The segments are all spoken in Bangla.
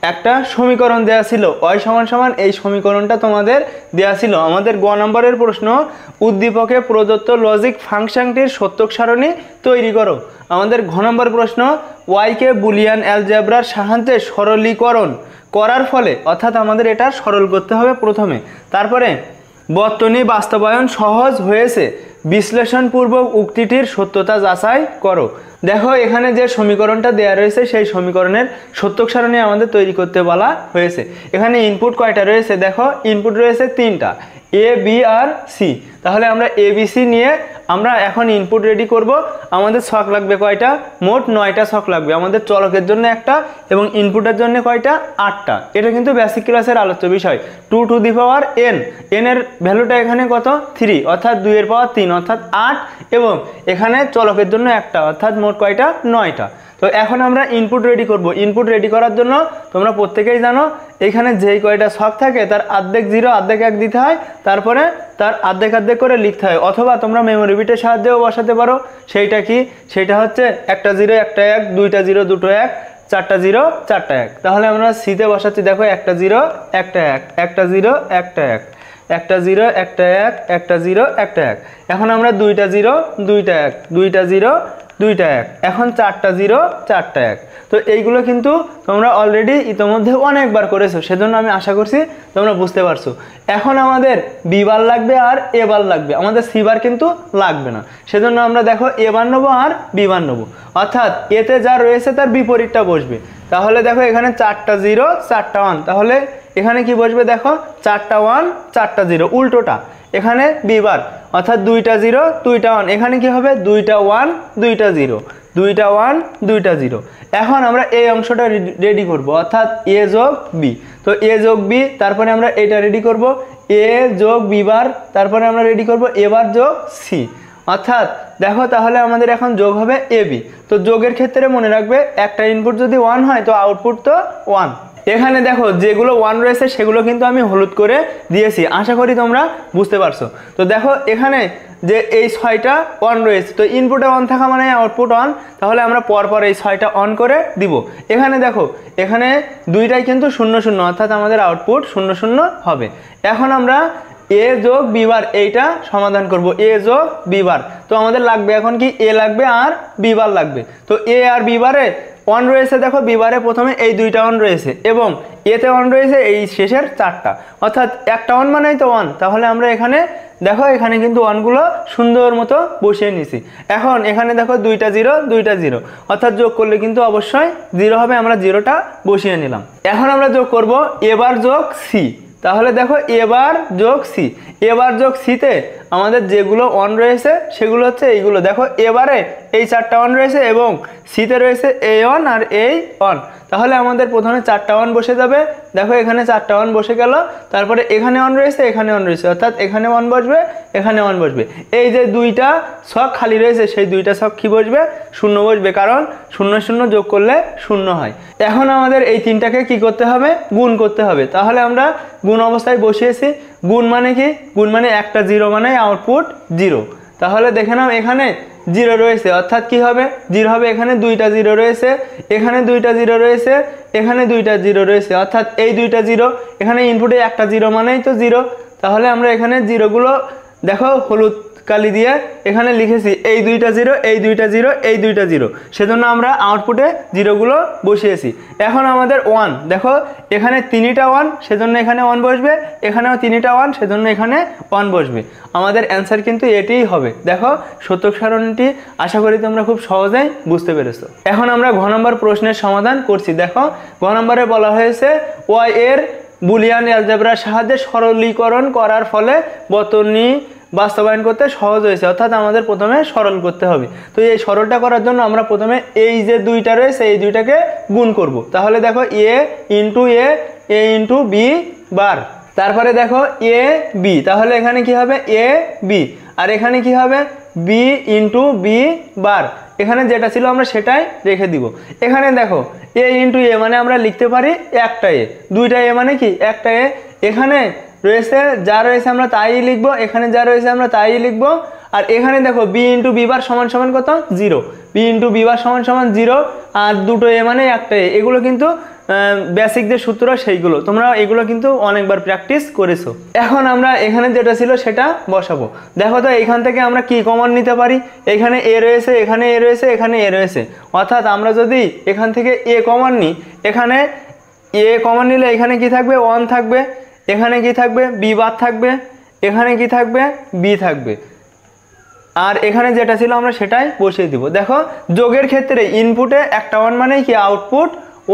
একটা সমীকরণ দেয়া ছিল y সমান সমান এই সমীকরণটা তোমাদের দেয়া ছিল। আমাদের গ নম্বরের প্রশ্ন, উদ্দীপকে প্রদত্ত লজিক ফাংশনটির সত্যক সারণী তৈরি করো। আমাদের ঘ নম্বর প্রশ্ন, y কে বুলিয়ান অ্যালজেব্রার সাহায্যে সরলীকরণ করার ফলে, অর্থাৎ আমাদের এটা সরল করতে হবে প্রথমে, তারপরে বর্তনী বাস্তবায়ন সহজ হয়েছে, বিশ্লেষণপূর্বক উক্তিটির সত্যতা যাচাই করো। দেখো এখানে যে সমীকরণটা দেয়া রয়েছে সেই সমীকরণের সত্যক সারণী আমাদের তৈরি করতে বলা হয়েছে। এখানে ইনপুট কয়টা রয়েছে? দেখো ইনপুট রয়েছে তিনটা, এ বি আর সি। তাহলে আমরা এ বি সি নিয়ে আমরা এখন ইনপুট রেডি করব। আমাদের ছক লাগবে কয়টা? মোট 9টা ছক লাগবে। আমাদের চলকের জন্য একটা এবং ইনপুটের জন্য কয়টা? 8টা। এটা কিন্তু বেসিক ক্লাসের আলোচ্য বিষয়। 2 to the power n, n এর ভ্যালুটা এখানে কত? 3, অর্থাৎ 2 এর পাওয়ার 3 অর্থাৎ 8, এবং এখানে চলকের জন্য একটা, অর্থাৎ মোট কয়টা? 9টা। তো এখন আমরা ইনপুট রেডি করব। ইনপুট রেডি করার জন্য তোমরা প্রত্যেকেই জানো এখানে যেই কয়টা ছক থাকে তার অর্ধেক 0 অর্ধেক 1 দিতে হয়, তারপরে তার অর্ধেক অর্ধেক করে লিখতে হয়, অথবা তোমরা মেমোরি বিটের সাহায্যেও বসাতে পারো। সেইটা কি? সেটা হচ্ছে একটা 0 একটা 1, দুইটা 0 দুটো 1, চারটা 0 চারটা 1। তাহলে আমরা সিতে বসাচ্ছি, দেখো একটা 0 একটা 1, একটা 0 একটা 1, একটা 0 একটা 1, একটা 0 একটা 1। এখন আমরা দুইটা 0 দুইটা 1, দুইটা 0 দুইটা 1, এখন চারটা 0 চারটা 1। তো এইগুলো কিন্তু তোমরা অলরেডি ইতিমধ্যে অনেকবার করেছো, সেজন্য আমি আশা করছি তোমরা বুঝতে পারছো। এখন আমাদের বি বার লাগবে আর এ বার লাগবে, আমাদের সি বার কিন্তু লাগবে না। সেজন্য আমরা দেখো এ বার নেবো আর বি বার নেবো, অর্থাৎ এতে যা রয়েছে তার বিপরীতটা বসবে। তাহলে দেখো এখানে চারটা 0 চারটা 1, তাহলে এখানে কি বসবে? দেখো চারটা 1 চারটা 0, উল্টোটা। এখানে বি বার অর্থাৎ দুইটা 0 দুইটা 1, এখানে কি হবে? দুইটা 1 দুইটা 0, দুইটা 1 দুইটা 0। এখন আমরা এই অংশটা রেডি করব, অর্থাৎ এ যোগ বি। তো এ যোগ বি, তারপরে আমরা এটা রেডি করব এ যোগ বি বার, তারপরে আমরা রেডি করব এ বার যোগ সি। অর্থাৎ দেখো তাহলে আমাদের এখন যোগ হবে এ বি। তো যোগের ক্ষেত্রে মনে রাখবে একটা ইনপুট যদি 1 হয় তো আউটপুট তো 1। এখানে দেখো যেগুলো 1 রয়েছে সেগুলো কিন্তু আমি হলুদ করে দিয়েছি, আশা করি তোমরা বুঝতে পারছো। তো দেখো এখানে যে এই 6টা 1 রয়েছে, তো ইনপুটে 1 থাকা মানে আউটপুট 1, তাহলে আমরা পরপর এই 6টা অন করে দিব। এখানে দেখো এখানে দুইটাই কিন্তু 0 0, অর্থাৎ আমাদের আউটপুট 0 0 হবে। এখন আমরা এ যোগ বি বার এইটা সমাধান করব, এ যোগ বি বার। তো আমাদের লাগবে এখন কি? এ লাগবে আর বি বার লাগবে। তো এ আর বি বারে 1 রয়েছে, দেখো বি বারে প্রথমে এই দুইটা 1 রয়েছে এবং এতে 1 রয়েছে এই শেষের 4টা, অর্থাৎ একটা 1 মানেই তো 1। তাহলে আমরা এখানে দেখো এখানে কিন্তু 1গুলো সুন্দর মতো বসিয়ে নিছি। এখন এখানে দেখো দুইটা 0 দুইটা 0, অর্থাৎ যোগ করলে কিন্তু অবশ্যই 0 হবে, আমরা 0টা বসিয়ে নিলাম। এখন আমরা যোগ করব এবার যোগ সি। তাহলে দেখো এবার যোগ সি, এবার যোগ সিতে আমাদের যেগুলো 1 রয়েছে সেগুলো হচ্ছে এইগুলো। দেখো এবারে এই 4টা 1 রয়েছে এবং সিতে রয়েছে এই 1 আর এই 1, তাহলে আমাদের প্রথমে 4টা 1 বসে যাবে। দেখো এখানে 4টা 1 বসে গেল, তারপরে এখানে 1 রয়েছে এখানে 1 রয়েছে, অর্থাৎ এখানে 1 বসবে এখানে 1 বসবে। এই যে দুইটা ছক খালি রয়েছে সেই দুইটা ছক কি বসবে? 0 বসবে, কারণ 0 0 যোগ করলে 0 হয়। এখন আমাদের এই তিনটাকে কি করতে হবে? গুণ করতে হবে। তাহলে আমরা গুণ অবস্থায় বসিয়েছি। গুণ মানে কি? গুণ মানে একটা 0 মানে আউটপুট 0। তাহলে দেখে নাও এখানে 0 রয়েছে, অর্থাৎ কি হবে? 0 হবে। এখানে দুইটা 0 রয়েছে, এখানে দুইটা 0 রয়েছে, এখানে দুইটা 0 রয়েছে, অর্থাৎ এই দুইটা 0, এখানে ইনপুটে একটা 0 মানেই তো 0। তাহলে আমরা এখানে 0গুলো দেখো হলুদ কালি দিয়ে এখানে লিখেছি, এই দুইটা 0 এই দুইটা 0 এই দুইটা 0, সেজন্য আমরা আউটপুটে 0গুলো বসিয়েছি। এখন আমাদের 1, দেখো এখানে 3টা 1 সেজন্য এখানে 1 বসবে, এখানেও 3টা 1 সেজন্য এখানে 1 বসবে। আমাদের অ্যান্সার কিন্তু এটাই হবে। দেখো সত্যক সারণীটি আশা করি তোমরা খুব সহজেই বুঝতে পেরেছো। এখন আমরা ঘ নম্বর প্রশ্নের সমাধান করছি। দেখো ঘ নম্বরে বলা হয়েছে y এর বুলিয়ান অ্যালজেব্রার সাহায্যে সরলীকরণ করার ফলে বর্তনী বাস্তবায়ন করতে সহজ হয়েছে, অর্থাৎ আমাদের প্রথমে সরল করতে হবে। তো এই সরলটা করার জন্য আমরা প্রথমে এই যে দুইটা রয়েছে এই দুইটাকে গুণ করব। তাহলে দেখো এ ইন্টু এ ইন্টু বি বার, তারপরে দেখো এ বি, তাহলে এখানে কি হবে? এ বি, আর এখানে কি হবে? B into B bar. এখানে যেটা ছিল আমরা সেটাই রেখে দিব। এখানে দেখো এ ইন্টু এ মানে আমরা লিখতে পারি একটা এ, দুইটা এ মানে কি? একটা এ। এখানে রয়েছে যা রয়েছে আমরা তাই লিখবো, এখানে যা রয়েছে আমরা তাই লিখবো। আর এখানে দেখো বি ইন্টু বি বার সমান সমান কত? 0, বি ইন্টু বি বার সমান সমান 0, আর দুটো এ মানে একটা এ। এগুলো কিন্তু বেসিক যে সূত্র সেইগুলো তোমরা এগুলো কিন্তু অনেকবার প্র্যাকটিস করেছো। এখন আমরা এখানে যেটা ছিল সেটা বসাবো। দেখো তো এইখান থেকে আমরা কি কমন নিতে পারি, এখানে এ রয়েছে, এখানে এ রয়েছে, এখানে এ রয়েছে, অর্থাৎ আমরা যদি এখান থেকে এ কমন নিই, এখানে এ কমন নিলে এখানে কি থাকবে 1 থাকবে, এখানে কি থাকবে বি বাদ থাকবে, এখানে কি থাকবে বি থাকবে, আর এখানে যেটা ছিল আমরা সেটাই বসিয়ে দিব। দেখো যোগের ক্ষেত্রে ইনপুটে একটা 1 মানে কি আউটপুট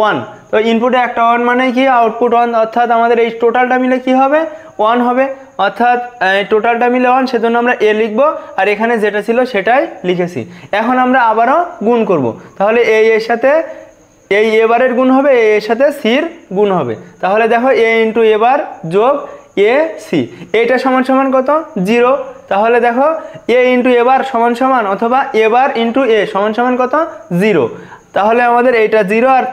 1, তো ইনপুটে একটা 1 মানে কি আউটপুট 1, অর্থাৎ আমাদের এই টোটালটা মিলে কি হবে 1 হবে, অর্থাৎ টোটালটা মিলে 1, সেজন্য আমরা এ লিখব, আর এখানে যেটা ছিল সেটাই লিখেছি। এখন আমরা আবারও গুণ করব, তাহলে এই এর সাথে এই এ বারের গুণ হবে, এর সাথে সির গুণ হবে, তাহলে দেখো এ ইন্টু এ বার যোগ এ সি, এইটা সমান সমান কত 0, তাহলে দেখো এ ইন্টু এ বার সমান সমান অথবা এ বার ইন্টু এ সমান সমান কত 0, তাহলে আমাদের এইটা 0 আর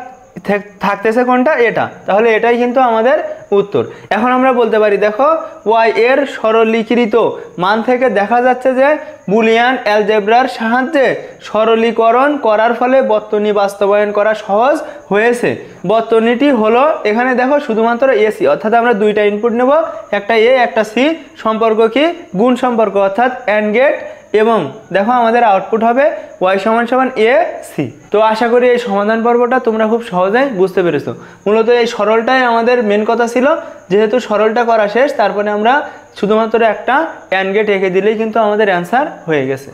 থাকতেছে কোনটা এটা, তাহলে এটাই কিন্তু আমাদের উত্তর। এখন আমরা বলতে পারি দেখো y এর সরলীকৃত মান থেকে দেখা যাচ্ছে যে বুলিয়ান অ্যালজেব্রার সাহায্যে সরলীকরণ করার ফলে বর্তনী বাস্তবায়ন করা সহজ হয়েছে। বর্তনীটি হলো এখানে দেখো শুধুমাত্র এসি, অর্থাৎ আমরা দুইটা ইনপুট নেব, একটা এ একটা সি, সম্পর্ক কি গুণ সম্পর্ক, অর্থাৎ অ্যান্ড গেট, এবং দেখো আমাদের আউটপুট হবে y সমান সমান এ সি। তো আশা করি এই সমাধান পর্বটা তোমরা খুব সহজেই বুঝতে পেরেছো। মূলত এই সরলটাই আমাদের মেন কথা ছিল, যেহেতু সরলটা করা শেষ তারপরে আমরা শুধুমাত্র একটা অ্যান্ড গেট এঁকে দিলেই কিন্তু আমাদের অ্যান্সার হয়ে গেছে।